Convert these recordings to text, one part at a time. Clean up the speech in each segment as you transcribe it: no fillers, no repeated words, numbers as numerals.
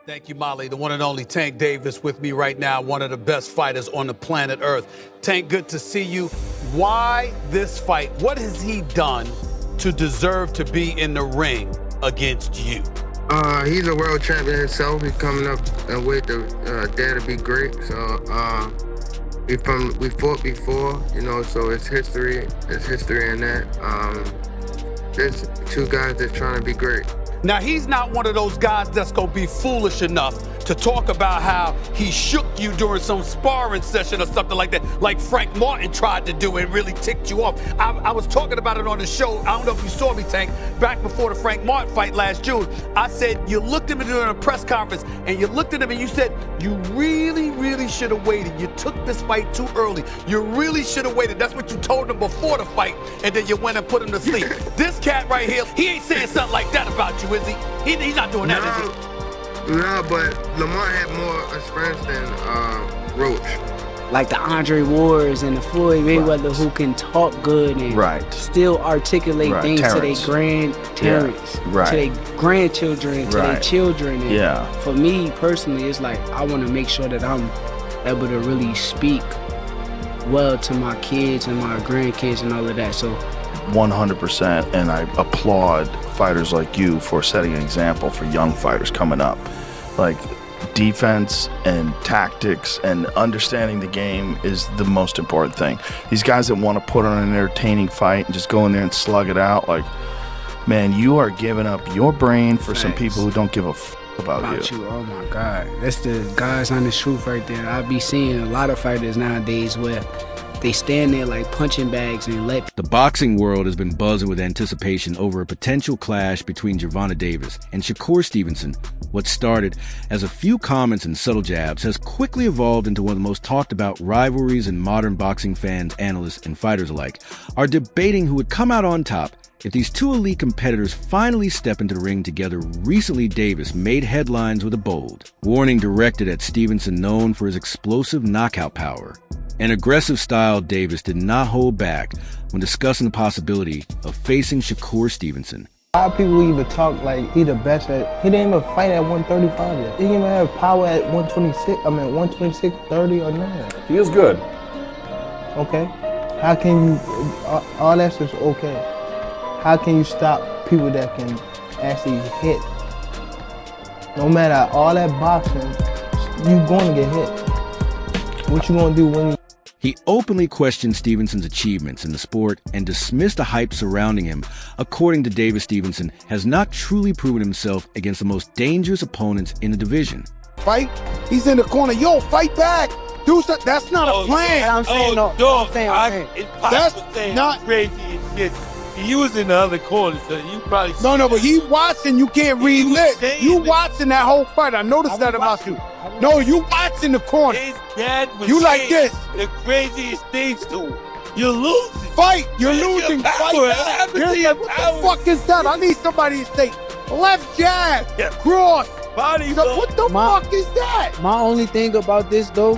Thank you, Molly. The one and only Tank Davis with me right now, one of the best fighters on the planet Earth. Tank, good to see you. Why this fight? What has he done to deserve to be in the ring against you? He's a world champion himself. He's coming up with the dare to be great. So we fought before, so it's history. There's history in that. There's two guys that's trying to be great. Now, he's not one of those guys that's going to be foolish enough to talk about how he shook you during some sparring session or something like that, like Frank Martin tried to do and really ticked you off. I was talking about it on the show. I don't know if you saw me, Tank, back before the Frank Martin fight last June. I said, you looked at me during a press conference, and you looked at him and you said, you really, really should have waited. You took this fight too early. You really should have waited. That's what you told him before the fight, and then you went and put him to sleep. This cat right here, he ain't saying something like that about you, is he? He's not doing that, is he? No, but Lamar had more experience than Roach. Like the Andre Wards and the Floyd Mayweather who can talk good and still articulate things to their to their grandchildren, to their children. And for me personally, it's like I want to make sure that I'm able to really speak well to my kids and my grandkids and all of that. So 100%, and I applaud fighters like you for setting an example for young fighters coming up. Like, defense and tactics and understanding the game is the most important thing. These guys that want to put on an entertaining fight and just go in there and slug it out, like, man, you are giving up your brain for some people who don't give a about you. Oh my God, that's the God's honest truth right there. I be seeing a lot of fighters nowadays where they stand there like punching bags and let... The boxing world has been buzzing with anticipation over a potential clash between Gervonta Davis and Shakur Stevenson. What started as a few comments and subtle jabs has quickly evolved into one of the most talked about rivalries, and modern boxing fans, analysts, and fighters alike are debating who would come out on top if these two elite competitors finally step into the ring together. Recently, Davis made headlines with a bold warning directed at Stevenson, known for his explosive knockout power. An aggressive style, Davis did not hold back when discussing the possibility of facing Shakur Stevenson. A lot of people even talk like he the best at, he didn't even fight at 135 yet. He didn't even have power at 126, 30 or none. He is good. Okay. How can you, all that's just okay. How can you stop people that can actually hit? No matter all that boxing, you going to get hit. What you going to do when you... He openly questioned Stevenson's achievements in the sport and dismissed the hype surrounding him. According to Davis, Stevenson has not truly proven himself against the most dangerous opponents in the division. Fight? He's in the corner. Yo, fight back. Do something. That's not a plan. I'm saying That's not crazy and shit. He was in the other corner, so you probably... No, but he watching. You can't read lips. You watching that whole fight. I noticed that about you. No, you watching the corner. His dad was you like this. The craziest things to him. You're losing. Fight. You're losing. Fight. What the fuck is that? I need somebody to say left jab, cross. Body what the fuck is that? My only thing about this, though,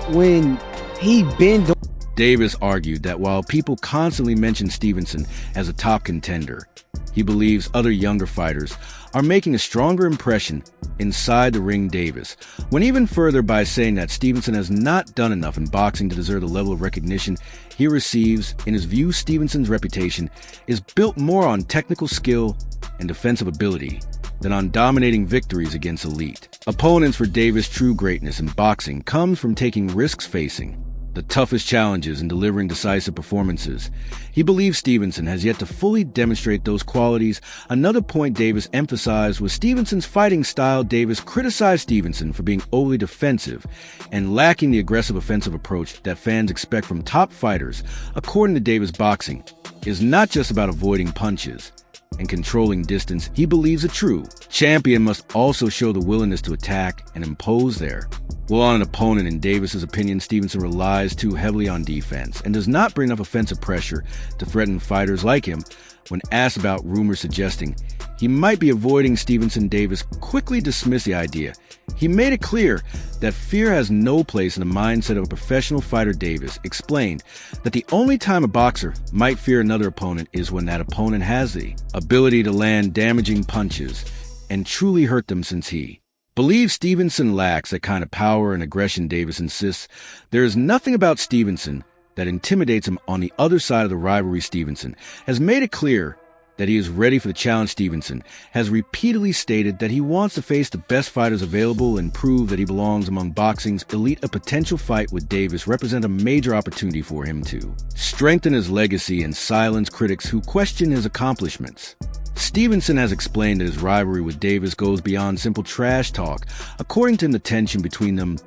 when he been doing... Davis argued that while people constantly mention Stevenson as a top contender, he believes other younger fighters are making a stronger impression inside the ring. Davis went even further by saying that Stevenson has not done enough in boxing to deserve the level of recognition he receives. In his view, Stevenson's reputation is built more on technical skill and defensive ability than on dominating victories against elite opponents. For Davis, true greatness in boxing comes from taking risks, facing the toughest challenges, and delivering decisive performances. He believes Stevenson has yet to fully demonstrate those qualities. Another point Davis emphasized was Stevenson's fighting style. Davis criticized Stevenson for being overly defensive and lacking the aggressive offensive approach that fans expect from top fighters. According to Davis, boxing is not just about avoiding punches and controlling distance. He believes a true champion must also show the willingness to attack and impose their will on an opponent. In Davis's opinion, Stevenson relies too heavily on defense and does not bring enough offensive pressure to threaten fighters like him. When asked about rumors suggesting he might be avoiding Stevenson, Davis quickly dismissed the idea. He made it clear that fear has no place in the mindset of a professional fighter. Davis explained that the only time a boxer might fear another opponent is when that opponent has the ability to land damaging punches and truly hurt them, since he Believes Stevenson lacks that kind of power and aggression, Davis insists. There is nothing about Stevenson that intimidates him. On the other side of the rivalry, Stevenson has made it clear that he is ready for the challenge. Stevenson has repeatedly stated that he wants to face the best fighters available and prove that he belongs among boxing's elite. A potential fight with Davis represents a major opportunity for him to strengthen his legacy and silence critics who question his accomplishments. Stevenson has explained that his rivalry with Davis goes beyond simple trash talk. According to him, the tension between them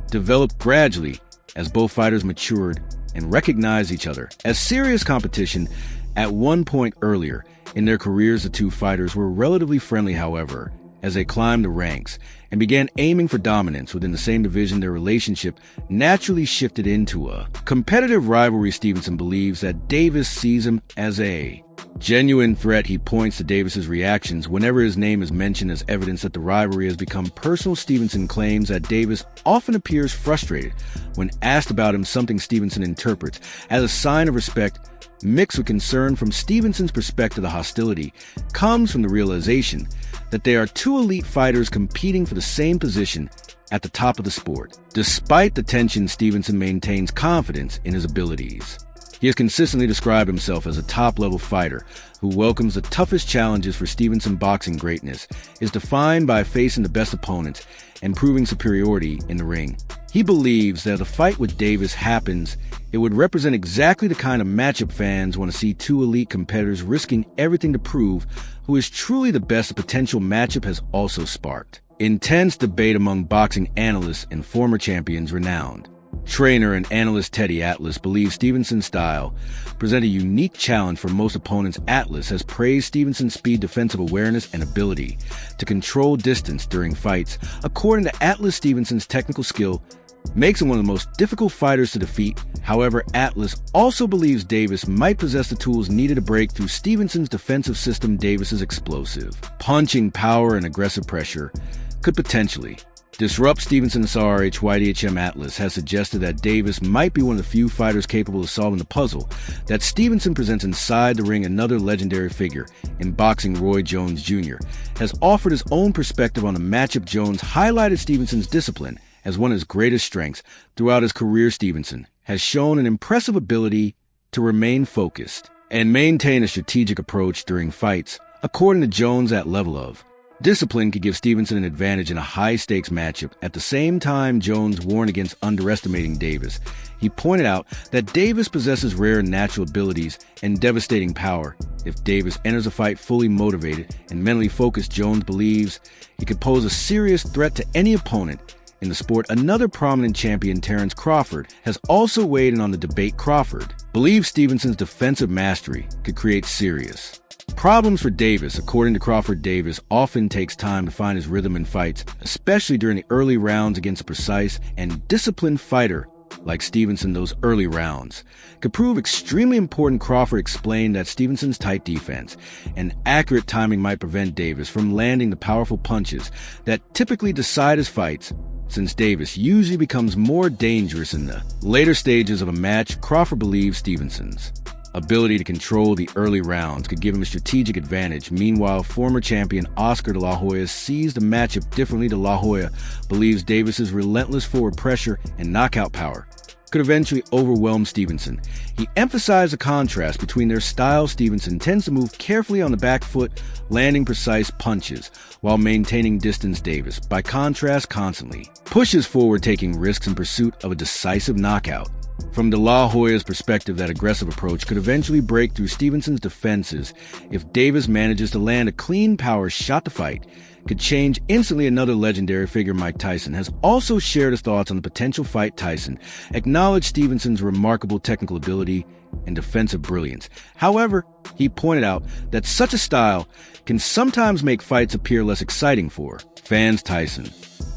developed gradually as both fighters matured and recognized each other as serious competition. At one point earlier in their careers, the two fighters were relatively friendly. However, as they climbed the ranks and began aiming for dominance within the same division, their relationship naturally shifted into a competitive rivalry. Stevenson believes that Davis sees him as a genuine threat. He points to Davis's reactions whenever his name is mentioned as evidence that the rivalry has become personal. Stevenson claims that Davis often appears frustrated when asked about him, something Stevenson interprets as a sign of respect mixed with concern. From Stevenson's perspective, the hostility comes from the realization that they are two elite fighters competing for the same position at the top of the sport. Despite the tension, Stevenson maintains confidence in his abilities. He has consistently described himself as a top-level fighter who welcomes the toughest challenges. For Stevenson, boxing greatness is defined by facing the best opponents and proving superiority in the ring. He believes that if a fight with Davis happens, it would represent exactly the kind of matchup fans want to see: two elite competitors risking everything to prove who is truly the best. The potential matchup has also sparked intense debate among boxing analysts and former champions. Renowned trainer and analyst Teddy Atlas believes Stevenson's style presents a unique challenge for most opponents. Atlas has praised Stevenson's speed, defensive awareness, and ability to control distance during fights. According to Atlas, Stevenson's technical skill makes him one of the most difficult fighters to defeat. However, Atlas also believes Davis might possess the tools needed to break through Stevenson's defensive system. Davis's explosive punching power and aggressive pressure could potentially disrupt Stevenson's ROH. YDHM Atlas has suggested that Davis might be one of the few fighters capable of solving the puzzle that Stevenson presents inside the ring. Another legendary figure in boxing, Roy Jones Jr., has offered his own perspective on the matchup. Jones highlighted Stevenson's discipline as one of his greatest strengths. Throughout his career, Stevenson has shown an impressive ability to remain focused and maintain a strategic approach during fights. According to Jones, that level of discipline could give Stevenson an advantage in a high-stakes matchup. At the same time, Jones warned against underestimating Davis. He pointed out that Davis possesses rare natural abilities and devastating power. If Davis enters a fight fully motivated and mentally focused, Jones believes he could pose a serious threat to any opponent in the sport. Another prominent champion, Terrence Crawford, has also weighed in on the debate. Crawford believes Stevenson's defensive mastery could create serious problems for Davis. According to Crawford, Davis often takes time to find his rhythm in fights, especially during the early rounds. Against a precise and disciplined fighter like Stevenson, those early rounds could prove extremely important. Crawford explained that Stevenson's tight defense and accurate timing might prevent Davis from landing the powerful punches that typically decide his fights. Since Davis usually becomes more dangerous in the later stages of a match, Crawford believes Stevenson's ability to control the early rounds could give him a strategic advantage. Meanwhile, former champion Oscar de la Hoya sees the matchup differently. De la Hoya believes Davis's relentless forward pressure and knockout power could eventually overwhelm Stevenson. He emphasized the contrast between their styles. Stevenson tends to move carefully on the back foot, landing precise punches while maintaining distance. Davis, by contrast, constantly pushes forward, taking risks in pursuit of a decisive knockout. From De La Hoya's perspective, that aggressive approach could eventually break through Stevenson's defenses. If Davis manages to land a clean power shot, the fight could change instantly. Another legendary figure, Mike Tyson, has also shared his thoughts on the potential fight. Tyson acknowledged Stevenson's remarkable technical ability and defensive brilliance. However, he pointed out that such a style can sometimes make fights appear less exciting for fans. Tyson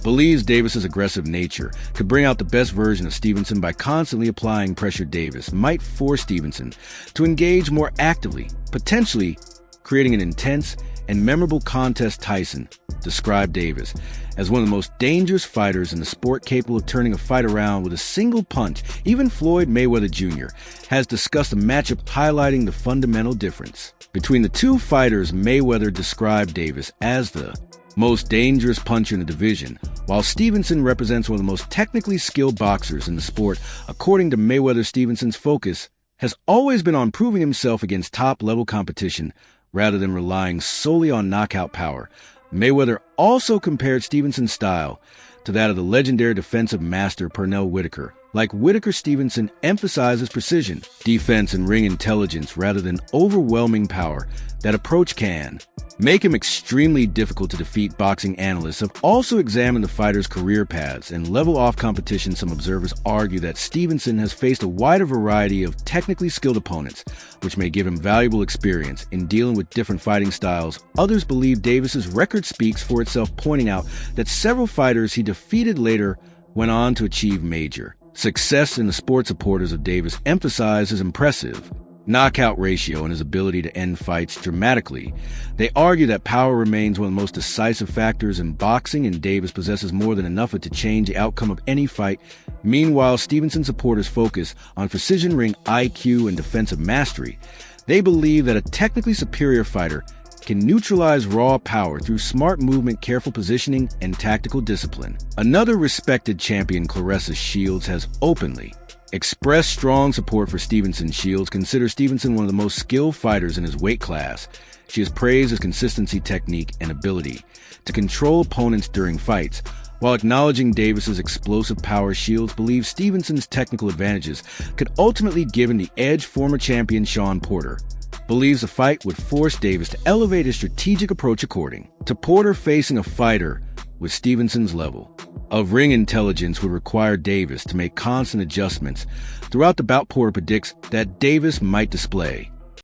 believes Davis's aggressive nature could bring out the best version of Stevenson. By constantly applying pressure, Davis might force Stevenson to engage more actively, potentially creating an intense and memorable contest. Tyson described Davis as one of the most dangerous fighters in the sport, capable of turning a fight around with a single punch. Even Floyd Mayweather Jr. has discussed a matchup highlighting the fundamental difference between the two fighters. Mayweather described Davis as the most dangerous puncher in the division, while Stevenson represents one of the most technically skilled boxers in the sport. According to Mayweather, Stevenson's focus has always been on proving himself against top-level competition rather than relying solely on knockout power. Mayweather also compared Stevenson's style to that of the legendary defensive master Pernell Whitaker. Like Whitaker, Stevenson emphasizes precision, defense, and ring intelligence rather than overwhelming power. That approach can make him extremely difficult to defeat. Boxing analysts have also examined the fighter's career paths and level off competition. Some observers argue that Stevenson has faced a wider variety of technically skilled opponents, which may give him valuable experience in dealing with different fighting styles. Others believe Davis's record speaks for itself, pointing out that several fighters he defeated later went on to achieve major success. In the sport, supporters of Davis emphasize his impressive knockout ratio and his ability to end fights dramatically. They argue that power remains one of the most decisive factors in boxing, and Davis possesses more than enough to change the outcome of any fight. Meanwhile, Stevenson supporters focus on precision, ring IQ, and defensive mastery. They believe that a technically superior fighter can neutralize raw power through smart movement, careful positioning, and tactical discipline. Another respected champion, Claressa Shields, has openly expressed strong support for Stevenson. Shields considers Stevenson one of the most skilled fighters in his weight class. She has praised his consistency, technique, and ability to control opponents during fights. While acknowledging Davis's explosive power, Shields believes Stevenson's technical advantages could ultimately give him the edge. Former champion Shawn Porter believes the fight would force Davis to elevate his strategic approach. According to Porter, facing a fighter with Stevenson's level of ring intelligence would require Davis to make constant adjustments throughout the bout. Porter predicts that Davis might display